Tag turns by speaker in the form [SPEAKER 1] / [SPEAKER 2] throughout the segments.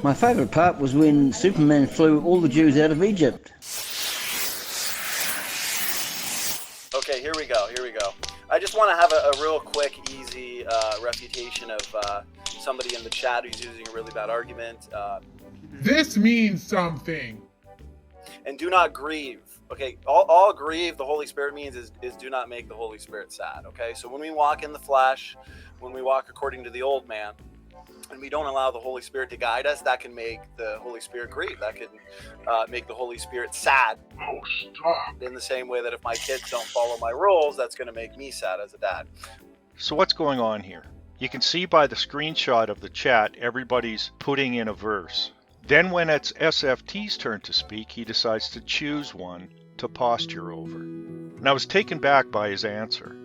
[SPEAKER 1] My favourite part was when Superman flew all the Jews out of Egypt.
[SPEAKER 2] Okay, here we go. I just want to have a real quick, easy refutation of somebody in the chat who's using a really bad argument.
[SPEAKER 3] This means something.
[SPEAKER 2] And do not grieve. Okay, all grieve the Holy Spirit means is do not make the Holy Spirit sad. Okay, so when we walk in the flesh, when we walk according to the old man, and we don't allow the Holy Spirit to guide us, that can make the Holy Spirit grieve. That can make the Holy Spirit sad.
[SPEAKER 3] Oh, stop.
[SPEAKER 2] In the same way that if my kids don't follow my rules, that's going to make me sad as a dad.
[SPEAKER 4] So what's going on here? You can see by the screenshot of the chat, everybody's putting in a verse. Then when it's SFT's turn to speak, he decides to choose one to posture over. And I was taken back by his answer.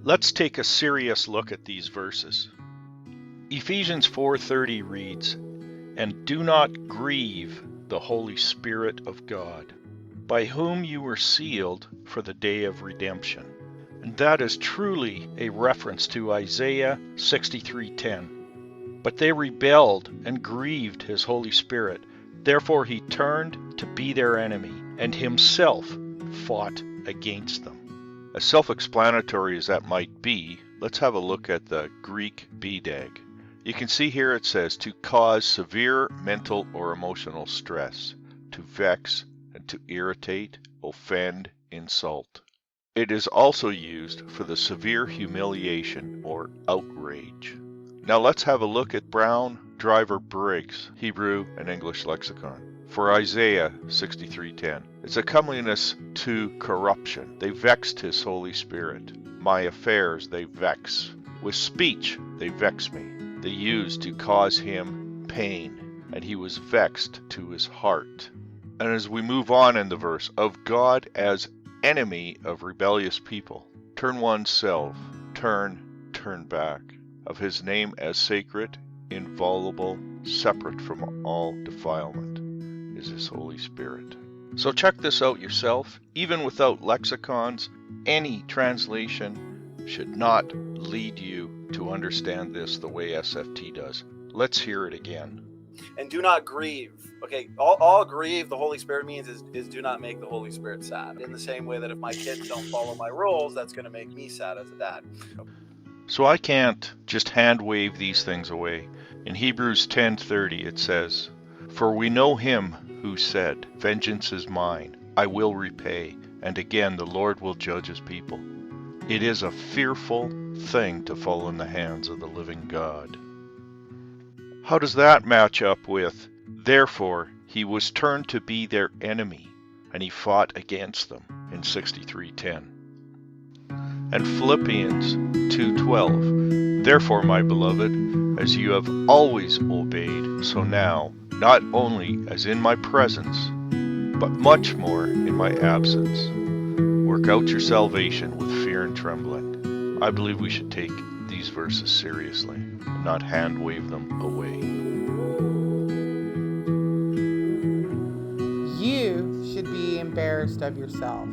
[SPEAKER 4] Let's take a serious look at these verses. Ephesians 4:30 reads, "And do not grieve the Holy Spirit of God, by whom you were sealed for the day of redemption." And that is truly a reference to Isaiah 63:10. But they rebelled and grieved his Holy Spirit. Therefore he turned to be their enemy, and himself fought against them. As self-explanatory as that might be, let's have a look at the Greek BDAG. You can see here it says to cause severe mental or emotional stress, to vex and to irritate, offend, insult. It is also used for the severe humiliation or outrage. Now let's have a look at Brown Driver Briggs, Hebrew and English lexicon. For Isaiah 63:10, it's a comeliness to corruption. They vexed his Holy Spirit. My affairs they vex. With speech they vex me. They used to cause him pain, and he was vexed to his heart. And as we move on in the verse, of God as enemy of rebellious people, turn oneself, turn back, of his name as sacred, inviolable, separate from all defilement, is his Holy Spirit. So check this out yourself. Even without lexicons, any translation should not lead you to understand this the way SFT does. Let's hear it again.
[SPEAKER 2] And do not grieve. Okay, all grieve the Holy Spirit means is do not make the Holy Spirit sad. In the same way that if my kids don't follow my rules, that's going to make me sad as a dad.
[SPEAKER 4] So I can't just hand wave these things away. In Hebrews 10:30 it says, "For we know him who said, 'Vengeance is mine, I will repay,' and again the Lord will judge his people." It is a fearful thing to fall in the hands of the living God. How does that match up with, "Therefore he was turned to be their enemy, and he fought against them," in 63:10? And Philippians 2:12, "Therefore, my beloved, as you have always obeyed, so now, not only as in my presence, but much more in my absence, work out your salvation with fear and trembling." I believe we should take these verses seriously and not hand wave them away.
[SPEAKER 5] You should be embarrassed of yourself.